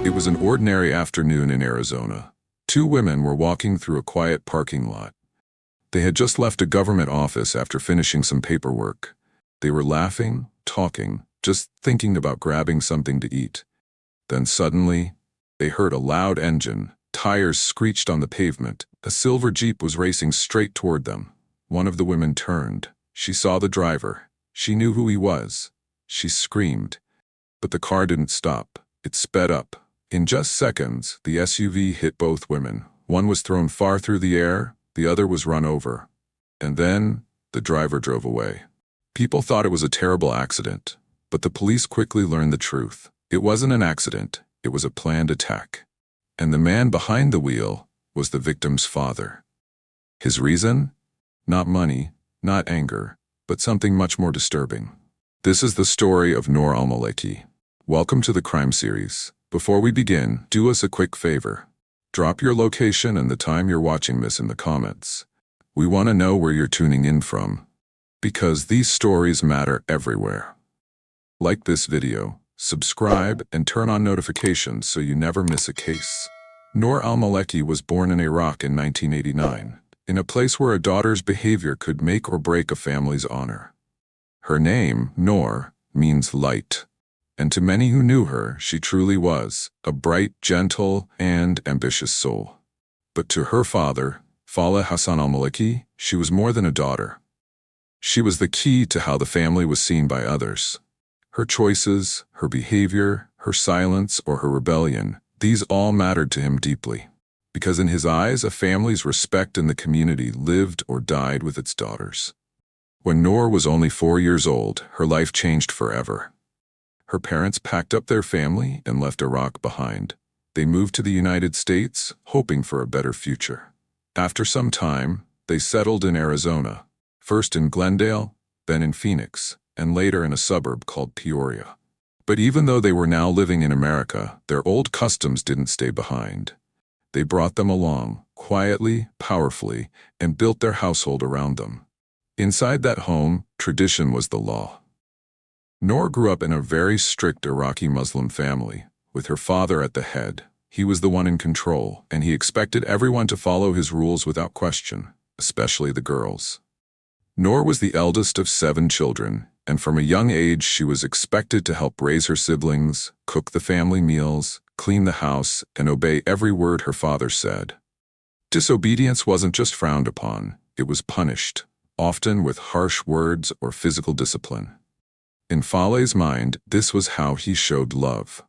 It was an ordinary afternoon in Arizona. Two women were walking through a quiet parking lot. They had just left a government office after finishing some paperwork. They were laughing, talking, just thinking about grabbing something to eat. Then suddenly, they heard a loud engine. Tires screeched on the pavement. A silver Jeep was racing straight toward them. One of the women turned. She saw the driver. She knew who he was. She screamed. But the car didn't stop. It sped up. In just seconds, the SUV hit both women. One was thrown far through the air, the other was run over. And then, the driver drove away. People thought it was a terrible accident, but the police quickly learned the truth. It wasn't an accident, it was a planned attack. And the man behind the wheel was the victim's father. His reason? Not money, not anger, but something much more disturbing. This is the story of Noor al-Maleki. Welcome to the crime series. Before we begin, do us a quick favor. Drop your location and the time you're watching this in the comments. We want to know where you're tuning in from, because these stories matter everywhere. Like this video, subscribe, and turn on notifications so you never miss a case. Noor al-Maleki was born in Iraq in 1989, in a place where a daughter's behavior could make or break a family's honor. Her name, Noor, means light. And to many who knew her, she truly was a bright, gentle, and ambitious soul. But to her father, Faleh Hassan al-Maleki, she was more than a daughter. She was the key to how the family was seen by others. Her choices, her behavior, her silence, or her rebellion, these all mattered to him deeply. Because in his eyes, a family's respect in the community lived or died with its daughters. When Noor was only 4 years old, her life changed forever. Her parents packed up their family and left Iraq behind. They moved to the United States, hoping for a better future. After some time, they settled in Arizona, first in Glendale, then in Phoenix, and later in a suburb called Peoria. But even though they were now living in America, their old customs didn't stay behind. They brought them along, quietly, powerfully, and built their household around them. Inside that home, tradition was the law. Noor grew up in a very strict Iraqi Muslim family, with her father at the head. He was the one in control, and he expected everyone to follow his rules without question, especially the girls. Noor was the eldest of 7 children, and from a young age she was expected to help raise her siblings, cook the family meals, clean the house, and obey every word her father said. Disobedience wasn't just frowned upon, it was punished, often with harsh words or physical discipline. In Faleh's mind, this was how he showed love.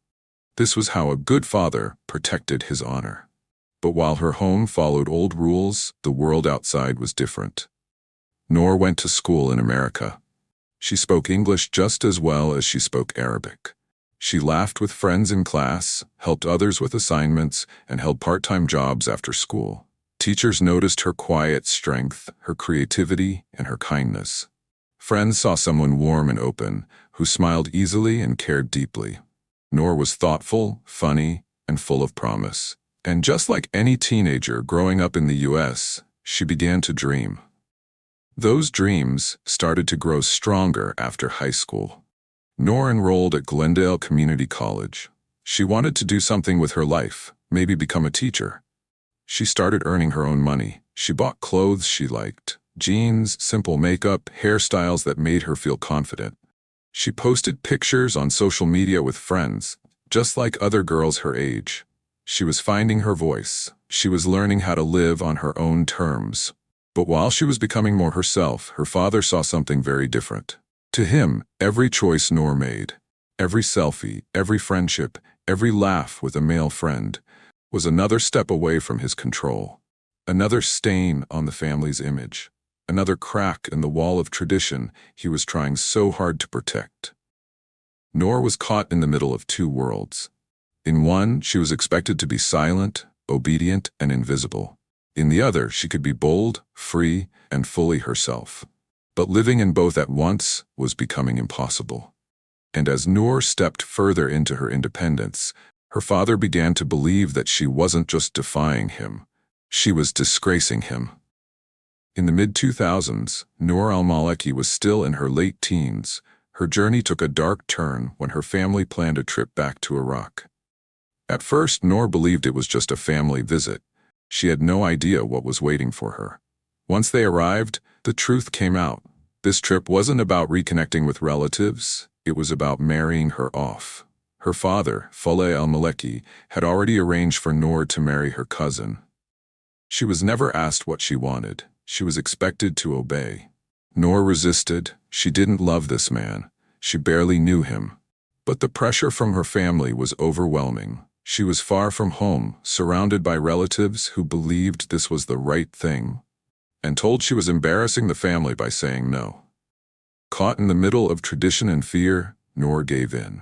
This was how a good father protected his honor. But while her home followed old rules, the world outside was different. Noor went to school in America. She spoke English just as well as she spoke Arabic. She laughed with friends in class, helped others with assignments, and held part-time jobs after school. Teachers noticed her quiet strength, her creativity, and her kindness. Friends saw someone warm and open, who smiled easily and cared deeply. Noor was thoughtful, funny, and full of promise. And just like any teenager growing up in the US, she began to dream. Those dreams started to grow stronger after high school. Noor enrolled at Glendale Community College. She wanted to do something with her life, maybe become a teacher. She started earning her own money. She bought clothes she liked. Jeans, simple makeup, hairstyles that made her feel confident. She posted pictures on social media with friends, just like other girls her age. She was finding her voice. She was learning how to live on her own terms. But while she was becoming more herself, her father saw something very different. To him, every choice Noor made, every selfie, every friendship, every laugh with a male friend, was another step away from his control. Another stain on the family's image. Another crack in the wall of tradition he was trying so hard to protect. Noor was caught in the middle of 2 worlds. In one, she was expected to be silent, obedient, and invisible. In the other, she could be bold, free, and fully herself. But living in both at once was becoming impossible. And as Noor stepped further into her independence, her father began to believe that she wasn't just defying him, she was disgracing him. In the mid-2000s, Noor al-Maleki was still in her late teens. Her journey took a dark turn when her family planned a trip back to Iraq. At first, Noor believed it was just a family visit. She had no idea what was waiting for her. Once they arrived, the truth came out. This trip wasn't about reconnecting with relatives, it was about marrying her off. Her father, Faleh al-Maleki, had already arranged for Noor to marry her cousin. She was never asked what she wanted. She was expected to obey. Noor resisted. She didn't love this man. She barely knew him. But the pressure from her family was overwhelming. She was far from home, surrounded by relatives who believed this was the right thing, and told she was embarrassing the family by saying no. Caught in the middle of tradition and fear, Noor gave in.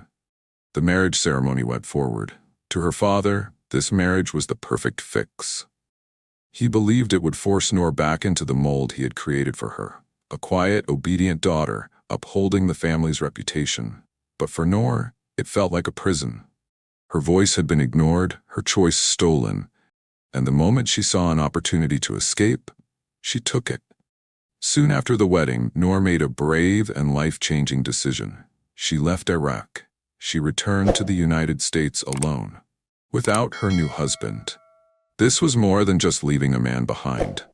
The marriage ceremony went forward. To her father, this marriage was the perfect fix. He believed it would force Noor back into the mold he had created for her, a quiet, obedient daughter, upholding the family's reputation. But for Noor, it felt like a prison. Her voice had been ignored, her choice stolen, and the moment she saw an opportunity to escape, she took it. Soon after the wedding, Noor made a brave and life-changing decision. She left Iraq. She returned to the United States alone, without her new husband. This was more than just leaving a man behind.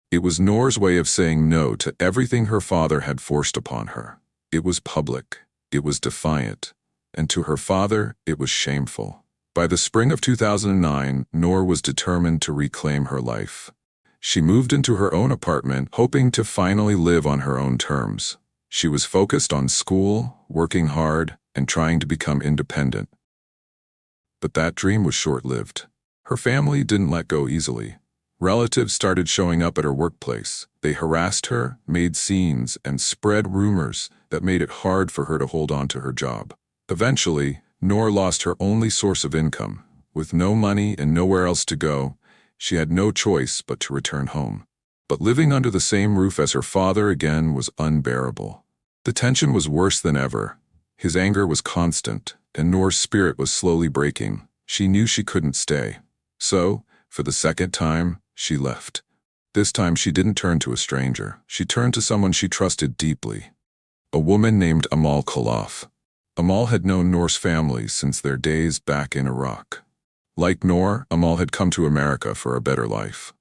It was Noor's way of saying no to everything her father had forced upon her. It was public. It was defiant. And to her father, it was shameful. By the spring of 2009, Noor was determined to reclaim her life. She moved into her own apartment, hoping to finally live on her own terms. She was focused on school, working hard, and trying to become independent. But that dream was short-lived. Her family didn't let go easily. Relatives started showing up at her workplace. They harassed her, made scenes, and spread rumors that made it hard for her to hold on to her job. Eventually, Noor lost her only source of income. With no money and nowhere else to go, she had no choice but to return home. But living under the same roof as her father again was unbearable. The tension was worse than ever. His anger was constant, and Noor's spirit was slowly breaking. She knew she couldn't stay. So, for the second time, she left. This time she didn't turn to a stranger. She turned to someone she trusted deeply. A woman named Amal Khalaf. Amal had known Noor's family since their days back in Iraq. Like Noor, Amal had come to America for a better life.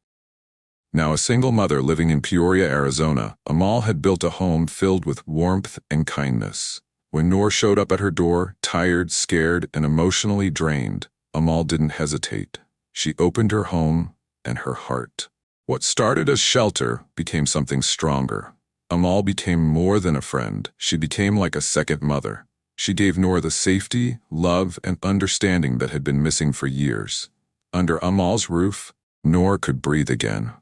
Now a single mother living in Peoria, Arizona, Amal had built a home filled with warmth and kindness. When Noor showed up at her door, tired, scared, and emotionally drained, Amal didn't hesitate. She opened her home and her heart. What started as shelter became something stronger. Amal became more than a friend. She became like a second mother. She gave Noor the safety, love, and understanding that had been missing for years. Under Amal's roof, Noor could breathe again.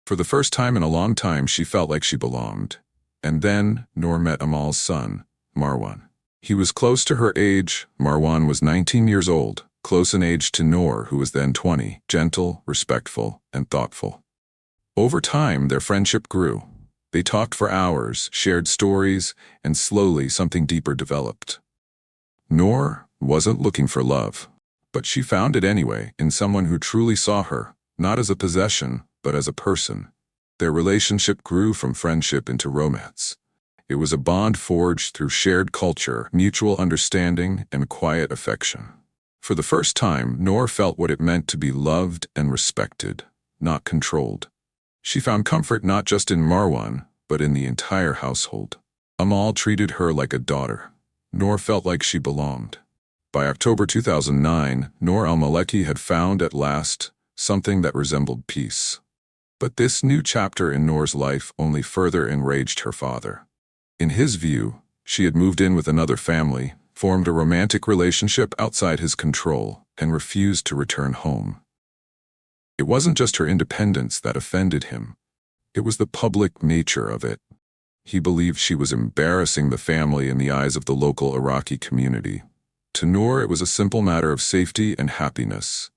For the first time in a long time, she felt like she belonged. And then, Noor met Amal's son, Marwan. He was close to her age. Marwan was 19 years old, close in age to Noor, who was then 20, gentle, respectful, and thoughtful. Over time, their friendship grew. They talked for hours, shared stories, and slowly something deeper developed. Noor wasn't looking for love, but she found it anyway in someone who truly saw her, not as a possession, but as a person. Their relationship grew from friendship into romance. It was a bond forged through shared culture, mutual understanding, and quiet affection. For the first time, Noor felt what it meant to be loved and respected, not controlled. She found comfort not just in Marwan, but in the entire household. Amal treated her like a daughter. Noor felt like she belonged. By October 2009, Noor al-Maleki had found at last something that resembled peace. But this new chapter in Noor's life only further enraged her father. In his view, she had moved in with another family, formed a romantic relationship outside his control, and refused to return home. It wasn't just her independence that offended him. It was the public nature of it. He believed she was embarrassing the family in the eyes of the local Iraqi community. To Noor, it was a simple matter of safety and happiness.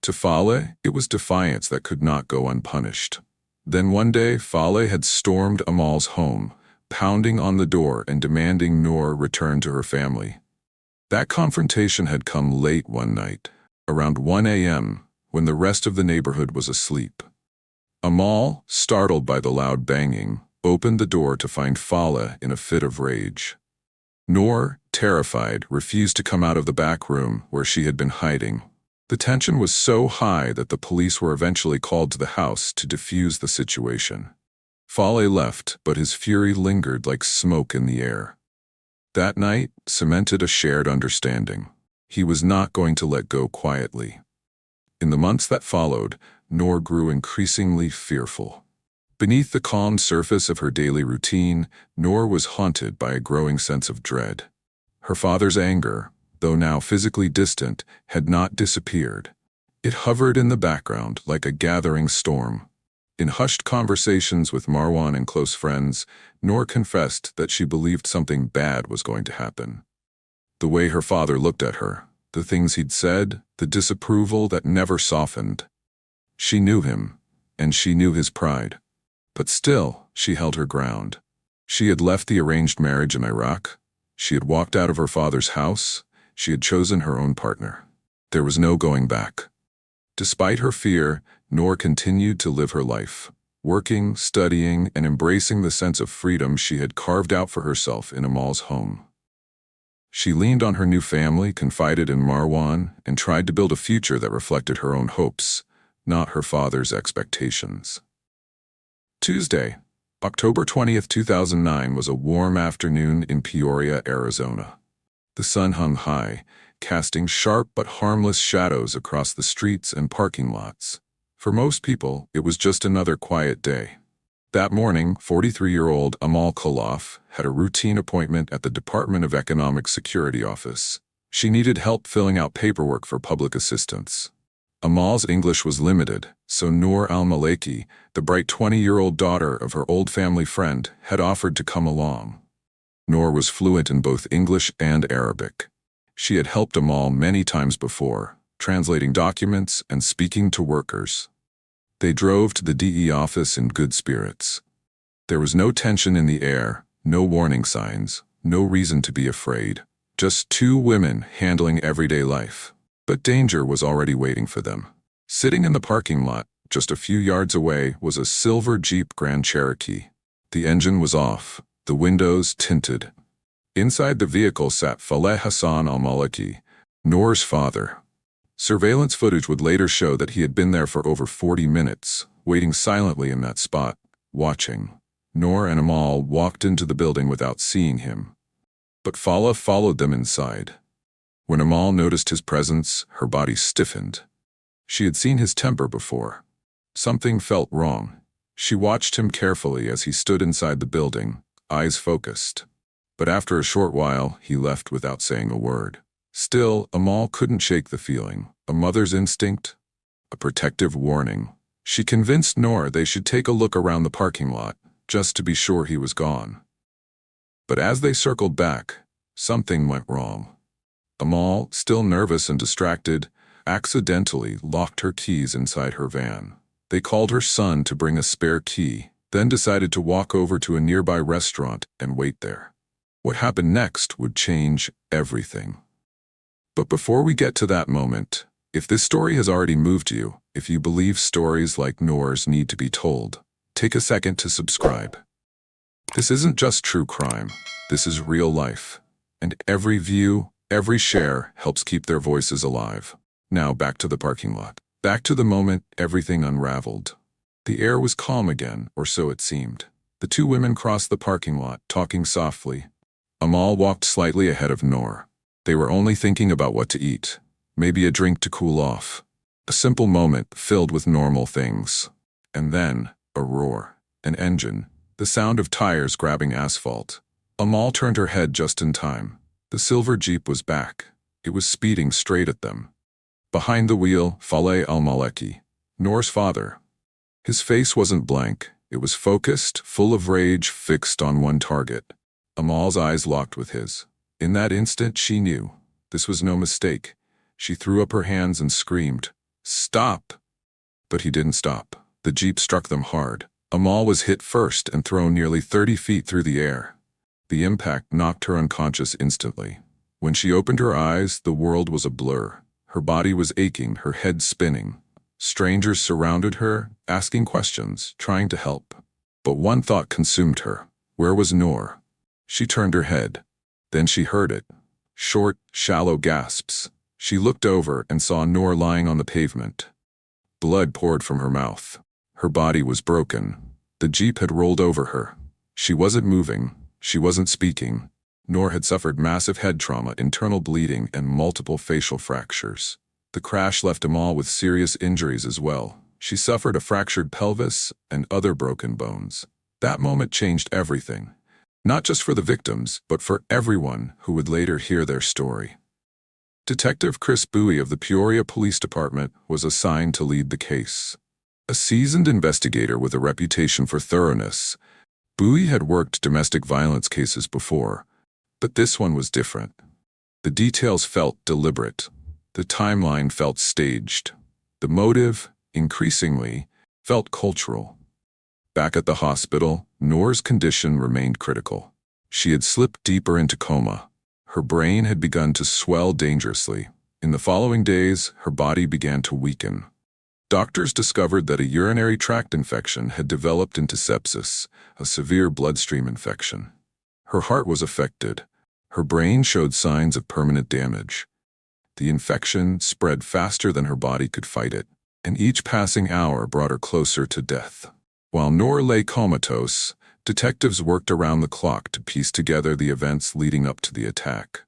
To Faleh, it was defiance that could not go unpunished. Then one day, Faleh had stormed Amal's home, pounding on the door and demanding Noor return to her family. That confrontation had come late one night, around 1 a.m., when the rest of the neighborhood was asleep. Amal, startled by the loud banging, opened the door to find Faleh in a fit of rage. Noor, terrified, refused to come out of the back room where she had been hiding, The tension was so high that the police were eventually called to the house to defuse the situation. Fale left, but his fury lingered like smoke in the air. That night cemented a shared understanding. He was not going to let go quietly. In the months that followed, Noor grew increasingly fearful. Beneath the calm surface of her daily routine, Noor was haunted by a growing sense of dread. Her father's anger, though now physically distant, had not disappeared. It hovered in the background like a gathering storm. In hushed conversations with Marwan and close friends, Noor confessed that she believed something bad was going to happen. The way her father looked at her, the things he'd said, the disapproval that never softened. She knew him, and she knew his pride. But still, she held her ground. She had left the arranged marriage in Iraq. She had walked out of her father's house. She had chosen her own partner. There was no going back. Despite her fear, Noor continued to live her life, working, studying, and embracing the sense of freedom she had carved out for herself in Amal's home. She leaned on her new family, confided in Marwan, and tried to build a future that reflected her own hopes, not her father's expectations. Tuesday, October 20th, 2009 was a warm afternoon in Peoria, Arizona. The sun hung high, casting sharp but harmless shadows across the streets and parking lots. For most people, it was just another quiet day. That morning, 43-year-old Amal Khalaf had a routine appointment at the Department of Economic Security office. She needed help filling out paperwork for public assistance. Amal's English was limited, so Noor al-Maleki, the bright 20-year-old daughter of her old family friend, had offered to come along. Noor was fluent in both English and Arabic. She had helped Amal many times before, translating documents and speaking to workers. They drove to the DE office in good spirits. There was no tension in the air, no warning signs, no reason to be afraid. Just two women handling everyday life. But danger was already waiting for them. Sitting in the parking lot, just a few yards away, was a silver Jeep Grand Cherokee. The engine was off, the windows tinted. Inside the vehicle sat Faleh Hassan al-Maliki, Noor's father. Surveillance footage would later show that he had been there for over 40 minutes, waiting silently in that spot, watching. Noor and Amal walked into the building without seeing him. But Faleh followed them inside. When Amal noticed his presence, her body stiffened. She had seen his temper before. Something felt wrong. She watched him carefully as he stood inside the building, eyes focused. But after a short while, he left without saying a word. Still, Amal couldn't shake the feeling. A mother's instinct, a protective warning. She convinced Noor they should take a look around the parking lot, just to be sure he was gone. But as they circled back, something went wrong. Amal, still nervous and distracted, accidentally locked her keys inside her van. They called her son to bring a spare key, then decided to walk over to a nearby restaurant and wait there. What happened next would change everything. But before we get to that moment, if this story has already moved you, if you believe stories like Noor's need to be told, take a second to subscribe. This isn't just true crime. This is real life. And every view, every share helps keep their voices alive. Now back to the parking lot. Back to the moment everything unraveled. The air was calm again, or so it seemed. The two women crossed the parking lot, talking softly. Amal walked slightly ahead of Noor. They were only thinking about what to eat. Maybe a drink to cool off. A simple moment filled with normal things. And then, a roar. An engine. The sound of tires grabbing asphalt. Amal turned her head just in time. The silver Jeep was back. It was speeding straight at them. Behind the wheel, Faleh al-Maleki, Noor's father. His face wasn't blank. It was focused, full of rage, fixed on one target. Amal's eyes locked with his. In that instant, she knew. This was no mistake. She threw up her hands and screamed, "Stop!" But he didn't stop. The Jeep struck them hard. Amal was hit first and thrown nearly 30 feet through the air. The impact knocked her unconscious instantly. When she opened her eyes, the world was a blur. Her body was aching, her head spinning. Strangers surrounded her, asking questions, trying to help. But one thought consumed her. Where was Noor? She turned her head. Then she heard it. Short, shallow gasps. She looked over and saw Noor lying on the pavement. Blood poured from her mouth. Her body was broken. The jeep had rolled over her. She wasn't moving. She wasn't speaking. Noor had suffered massive head trauma, internal bleeding, and multiple facial fractures. The crash left Amal with serious injuries as well. She suffered a fractured pelvis and other broken bones. That moment changed everything. Not just for the victims, but for everyone who would later hear their story. Detective Chris Bowie of the Peoria Police Department was assigned to lead the case. A seasoned investigator with a reputation for thoroughness, Bowie had worked domestic violence cases before, but this one was different. The details felt deliberate. The timeline felt staged. The motive, increasingly, felt cultural. Back at the hospital, Noor's condition remained critical. She had slipped deeper into coma. Her brain had begun to swell dangerously. In the following days, her body began to weaken. Doctors discovered that a urinary tract infection had developed into sepsis, a severe bloodstream infection. Her heart was affected. Her brain showed signs of permanent damage. The infection spread faster than her body could fight it, and each passing hour brought her closer to death. While Noor lay comatose, detectives worked around the clock to piece together the events leading up to the attack.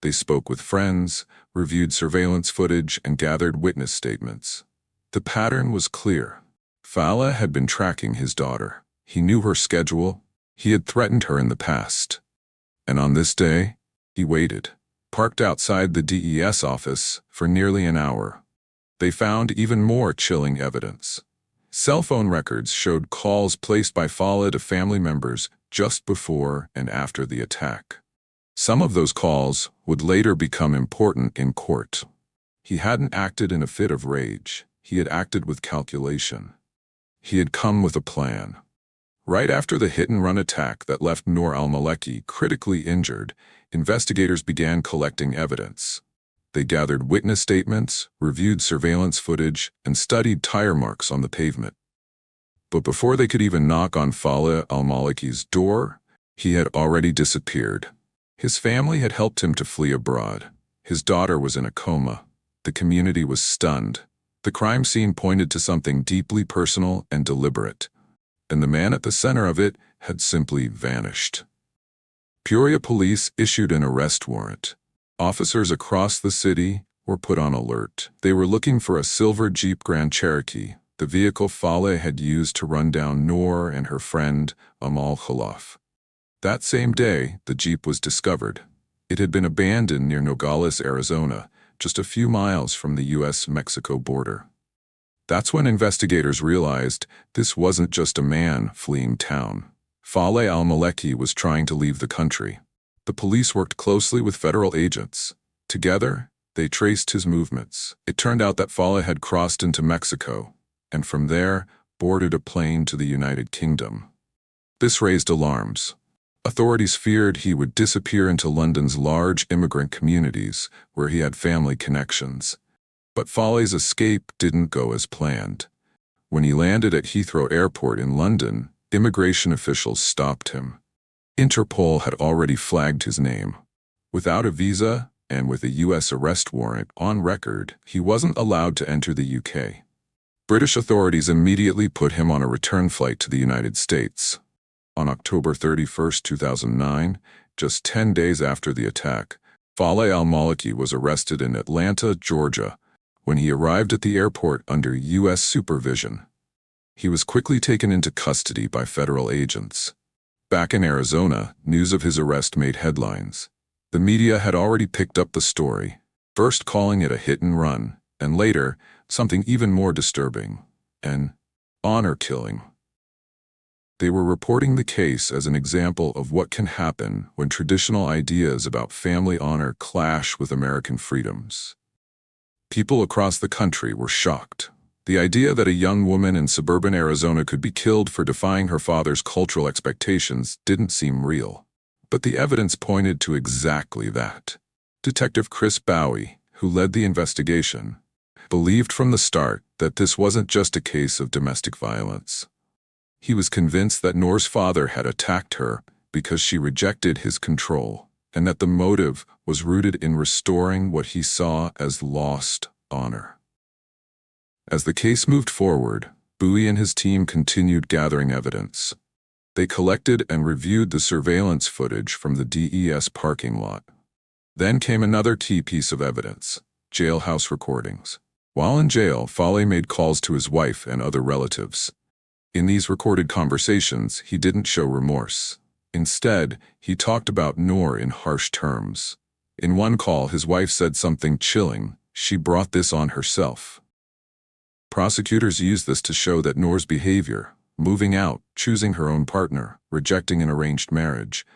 They spoke with friends, reviewed surveillance footage, and gathered witness statements. The pattern was clear. Fala had been tracking his daughter. He knew her schedule. He had threatened her in the past. And on this day, he waited, parked outside the DES office for nearly an hour. They found even more chilling evidence. Cell phone records showed calls placed by Fala to family members just before and after the attack. Some of those calls would later become important in court. He hadn't acted in a fit of rage. He had acted with calculation. He had come with a plan. Right after the hit-and-run attack that left Noor al-Maleki critically injured, investigators began collecting evidence. They gathered witness statements, reviewed surveillance footage, and studied tire marks on the pavement. But before they could even knock on Fala al-Maleki's door, he had already disappeared. His family had helped him to flee abroad. His daughter was in a coma. The community was stunned. The crime scene pointed to something deeply personal and deliberate, and the man at the center of it had simply vanished. Peoria police issued an arrest warrant. Officers across the city were put on alert. They were looking for a silver Jeep Grand Cherokee, the vehicle Fala had used to run down Noor and her friend Amal Khalaf. That same day, the Jeep was discovered. It had been abandoned near Nogales, Arizona, just a few miles from the U.S.-Mexico border. That's when investigators realized this wasn't just a man fleeing town. Fala al-Maleki was trying to leave the country. The police worked closely with federal agents. Together, they traced his movements. It turned out that Fala had crossed into Mexico, and from there, boarded a plane to the United Kingdom. This raised alarms. Authorities feared he would disappear into London's large immigrant communities, where he had family connections. But Fala's escape didn't go as planned. When he landed at Heathrow Airport in London, immigration officials stopped him. Interpol had already flagged his name. Without a visa, and with a U.S. arrest warrant on record, he wasn't allowed to enter the UK. British authorities immediately put him on a return flight to the United States. On October 31, 2009, just 10 days after the attack, Fala al-Maleki was arrested in Atlanta, Georgia, when he arrived at the airport under U.S. supervision. He was quickly taken into custody by federal agents. Back in Arizona, news of his arrest made headlines. The media had already picked up the story, first calling it a hit and run, and later, something even more disturbing, an honor killing. They were reporting the case as an example of what can happen when traditional ideas about family honor clash with American freedoms. People across the country were shocked. The idea that a young woman in suburban Arizona could be killed for defying her father's cultural expectations didn't seem real. But the evidence pointed to exactly that. Detective Chris Bowie, who led the investigation, believed from the start that this wasn't just a case of domestic violence. He was convinced that Noor's father had attacked her because she rejected his control, and that the motive was rooted in restoring what he saw as lost honor. As the case moved forward, Bowie and his team continued gathering evidence. They collected and reviewed the surveillance footage from the DES parking lot. Then came another key piece of evidence: jailhouse recordings. While in jail, Fale made calls to his wife and other relatives. In these recorded conversations, he didn't show remorse. Instead, he talked about Noor in harsh terms. In one call, his wife said something chilling: "She brought this on herself." Prosecutors used this to show that Noor's behavior, moving out, choosing her own partner, rejecting an arranged marriage,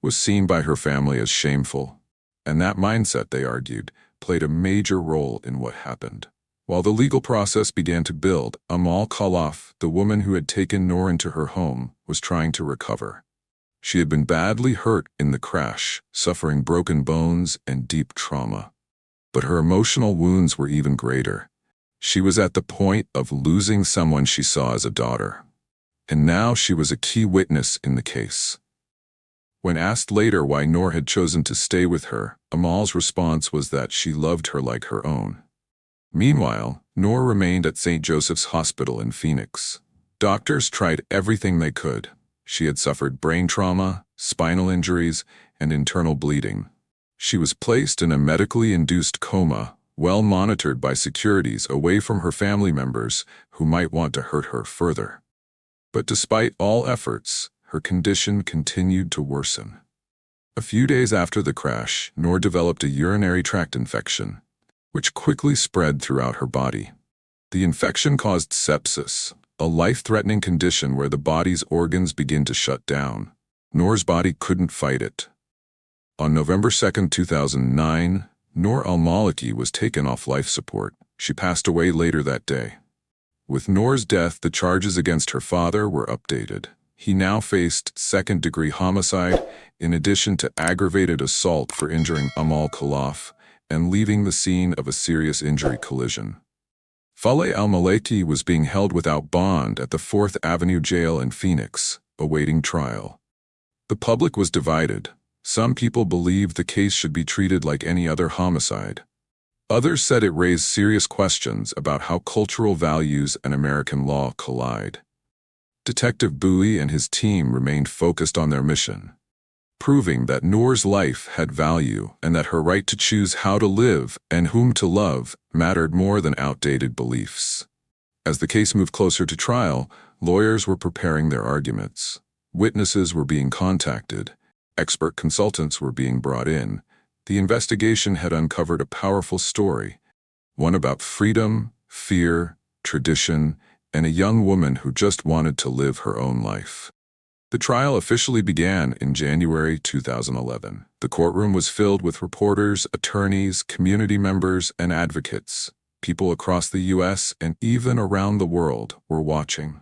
was seen by her family as shameful. And that mindset, they argued, played a major role in what happened. While the legal process began to build, Amal Khalaf, the woman who had taken Noor into her home, was trying to recover. She had been badly hurt in the crash, suffering broken bones and deep trauma. But her emotional wounds were even greater. She was at the point of losing someone she saw as a daughter. And now she was a key witness in the case. When asked later why Noor had chosen to stay with her, Amal's response was that she loved her like her own. Meanwhile, Noor remained at St. Joseph's Hospital in Phoenix. Doctors tried everything they could. She had suffered brain trauma, spinal injuries, and internal bleeding. She was placed in a medically induced coma, well monitored by securities away from her family members who might want to hurt her further. But despite all efforts, her condition continued to worsen. A few days after the crash, Noor developed a urinary tract infection, which quickly spread throughout her body. The infection caused sepsis, a life-threatening condition where the body's organs begin to shut down. Noor's body couldn't fight it. On November 2, 2009, Noor al-Maliki was taken off life support. She passed away later that day. With Noor's death, the charges against her father were updated. He now faced second-degree homicide, in addition to aggravated assault for injuring Amal Khalaf and leaving the scene of a serious injury collision. Fale al-Maliki was being held without bond at the 4th Avenue Jail in Phoenix, awaiting trial. The public was divided. Some people believed the case should be treated like any other homicide. Others said it raised serious questions about how cultural values and American law collide. Detective Bowie and his team remained focused on their mission, proving that Noor's life had value and that her right to choose how to live and whom to love mattered more than outdated beliefs. As the case moved closer to trial, lawyers were preparing their arguments. Witnesses were being contacted. Expert consultants were being brought in. The investigation had uncovered a powerful story, one about freedom, fear, tradition, and a young woman who just wanted to live her own life. The trial officially began in January 2011. The courtroom was filled with reporters, attorneys, community members, and advocates. People across the U.S. and even around the world were watching.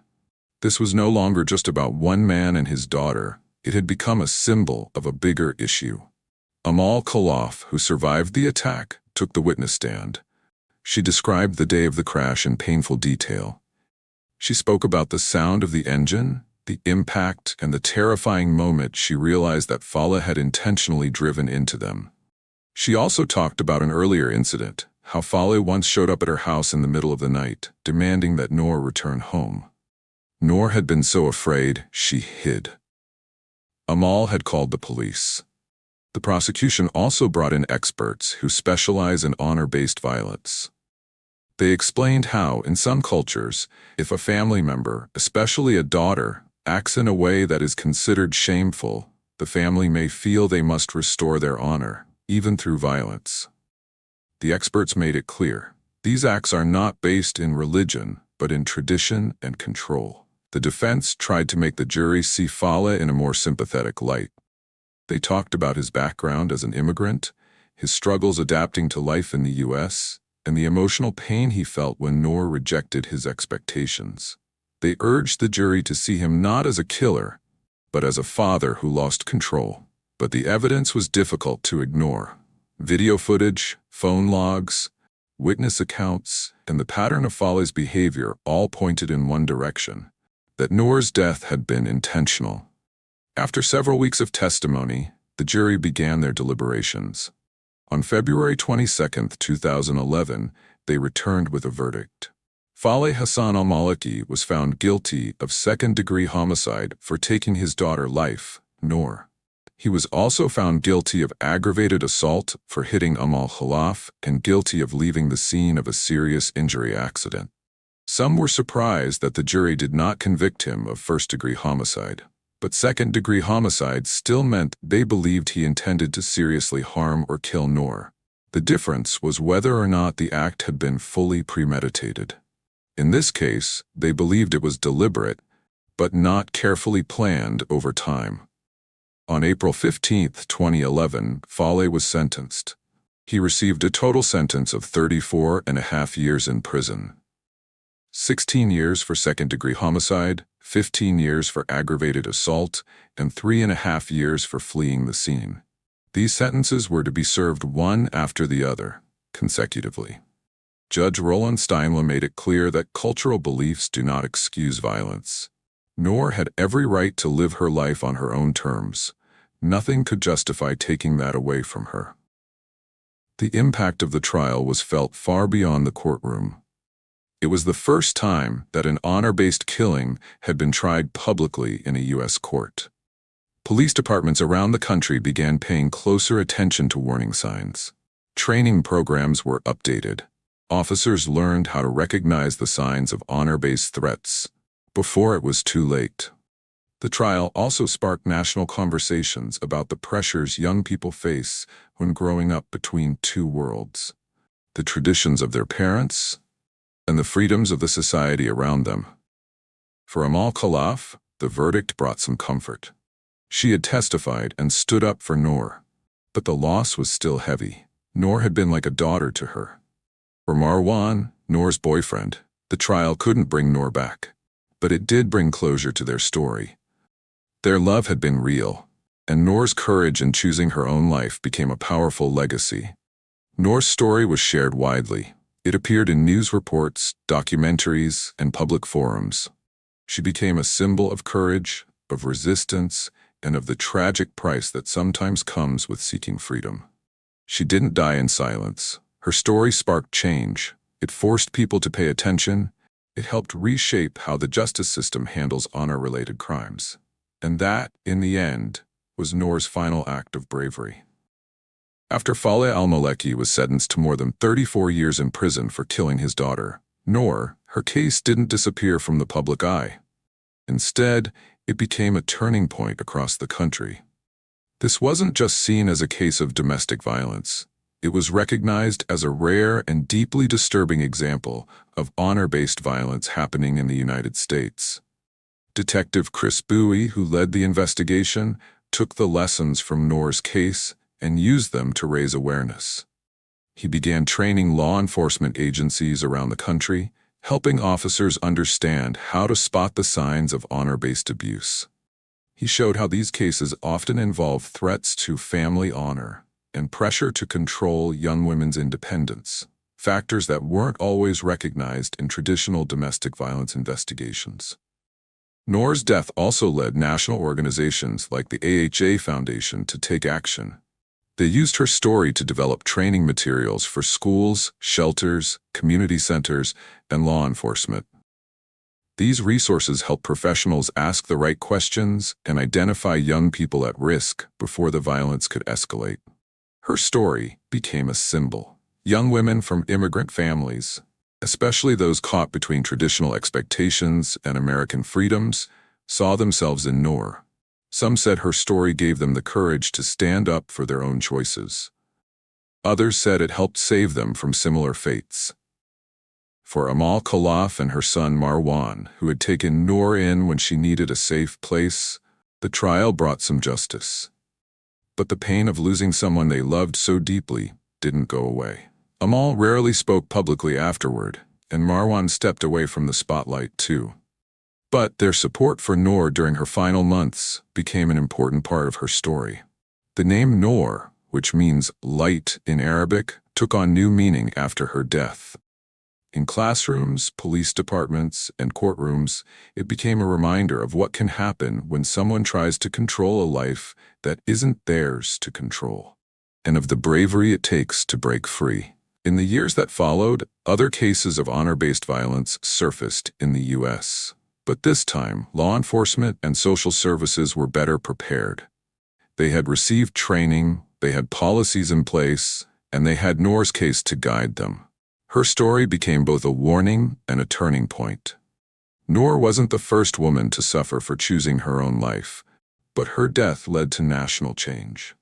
This was no longer just about one man and his daughter. It had become a symbol of a bigger issue. Amal Khalaf, who survived the attack, took the witness stand. She described the day of the crash in painful detail. She spoke about the sound of the engine, the impact, and the terrifying moment she realized that Fale had intentionally driven into them. She also talked about an earlier incident, how Fale once showed up at her house in the middle of the night, demanding that Noor return home. Noor had been so afraid, she hid. Amal had called the police. The prosecution also brought in experts who specialize in honor-based violence. They explained how, in some cultures, if a family member, especially a daughter, acts in a way that is considered shameful, the family may feel they must restore their honor, even through violence. The experts made it clear, these acts are not based in religion, but in tradition and control. The defense tried to make the jury see Fale in a more sympathetic light. They talked about his background as an immigrant, his struggles adapting to life in the U.S., and the emotional pain he felt when Noor rejected his expectations. They urged the jury to see him not as a killer, but as a father who lost control. But the evidence was difficult to ignore. Video footage, phone logs, witness accounts, and the pattern of Fale's behavior all pointed in one direction: that Noor's death had been intentional. After several weeks of testimony, The jury began their deliberations. On February 22, 2011, they returned with a verdict. Faleh Hassan al-Maliki was found guilty of second-degree homicide for taking his daughter's life, Noor. He was also found guilty of aggravated assault for hitting Khalaf and guilty of leaving the scene of a serious injury accident. Some were surprised that the jury did not convict him of first-degree homicide, but second-degree homicide still meant they believed he intended to seriously harm or kill Noor. The difference was whether or not the act had been fully premeditated. In this case, they believed it was deliberate, but not carefully planned over time. On April 15, 2011, Faleh was sentenced. He received a total sentence of 34.5 years in prison. 16 years for second-degree homicide, 15 years for aggravated assault, and 3.5 years for fleeing the scene. These sentences were to be served one after the other, consecutively. Judge Roland Steinle made it clear that cultural beliefs do not excuse violence. Noor had every right to live her life on her own terms. Nothing could justify taking that away from her. The impact of the trial was felt far beyond the courtroom. It was the first time that an honor-based killing had been tried publicly in a U.S. court. Police departments around the country began paying closer attention to warning signs. Training programs were updated. Officers learned how to recognize the signs of honor-based threats before it was too late. The trial also sparked national conversations about the pressures young people face when growing up between two worlds: the traditions of their parents and the freedoms of the society around them. For Khalaf, the verdict brought some comfort. She had testified and stood up for Noor, but the loss was still heavy. Noor had been like a daughter to her. For Marwan, Noor's boyfriend, the trial couldn't bring Noor back, but it did bring closure to their story. Their love had been real, and Noor's courage in choosing her own life became a powerful legacy. Noor's story was shared widely. It appeared in news reports, documentaries, and public forums. She became a symbol of courage, of resistance, and of the tragic price that sometimes comes with seeking freedom. She didn't die in silence. Her story sparked change. It forced people to pay attention. It helped reshape how the justice system handles honor-related crimes. And that, in the end, was Noor's final act of bravery. After Faleh al-Maliki was sentenced to more than 34 years in prison for killing his daughter, Noor, her case didn't disappear from the public eye. Instead, it became a turning point across the country. This wasn't just seen as a case of domestic violence. It was recognized as a rare and deeply disturbing example of honor-based violence happening in the United States. Detective Chris Bowie, who led the investigation, took the lessons from Noor's case and used them to raise awareness. He began training law enforcement agencies around the country, helping officers understand how to spot the signs of honor-based abuse. He showed how these cases often involve threats to family honor and pressure to control young women's independence, factors that weren't always recognized in traditional domestic violence investigations. Noor's death also led national organizations like the AHA Foundation to take action. They used her story to develop training materials for schools, shelters, community centers, and law enforcement. These resources help professionals ask the right questions and identify young people at risk before the violence could escalate. Her story became a symbol. Young women from immigrant families, especially those caught between traditional expectations and American freedoms, saw themselves in Noor. Some said her story gave them the courage to stand up for their own choices. Others said it helped save them from similar fates. For Khalaf and her son Marwan, who had taken Noor in when she needed a safe place, the trial brought some justice. But the pain of losing someone they loved so deeply didn't go away. Amal rarely spoke publicly afterward, and Marwan stepped away from the spotlight too. But their support for Noor during her final months became an important part of her story. The name Noor, which means light in Arabic, took on new meaning after her death. In classrooms, police departments, and courtrooms, it became a reminder of what can happen when someone tries to control a life that isn't theirs to control, and of the bravery it takes to break free. In the years that followed, other cases of honor-based violence surfaced in the U.S. But this time, law enforcement and social services were better prepared. They had received training, they had policies in place, and they had Noor's case to guide them. Her story became both a warning and a turning point. Noor wasn't the first woman to suffer for choosing her own life, but her death led to national change.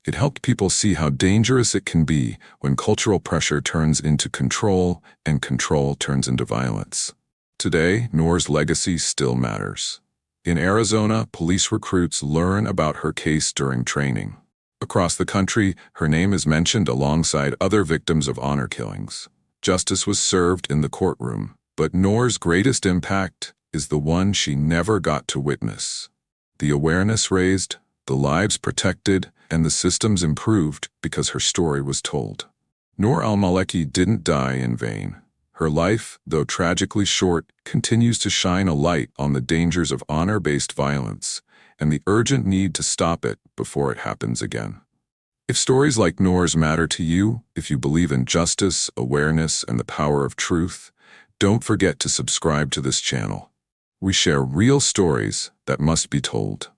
It helped people see how dangerous it can be when cultural pressure turns into control and control turns into violence. Today, Noor's legacy still matters. In Arizona, police recruits learn about her case during training. Across the country, her name is mentioned alongside other victims of honor killings. Justice was served in the courtroom, but Noor's greatest impact is the one she never got to witness. The awareness raised, the lives protected, and the systems improved because her story was told. Noor al-Maleki didn't die in vain. Her life, though tragically short, continues to shine a light on the dangers of honor-based violence and the urgent need to stop it before it happens again. If stories like Noor's matter to you, if you believe in justice, awareness, and the power of truth, don't forget to subscribe to this channel. We share real stories that must be told.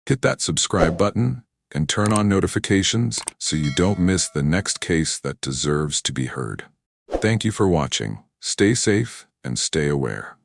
Hit that subscribe button and turn on notifications so you don't miss the next case that deserves to be heard. Thank you for watching. Stay safe and stay aware.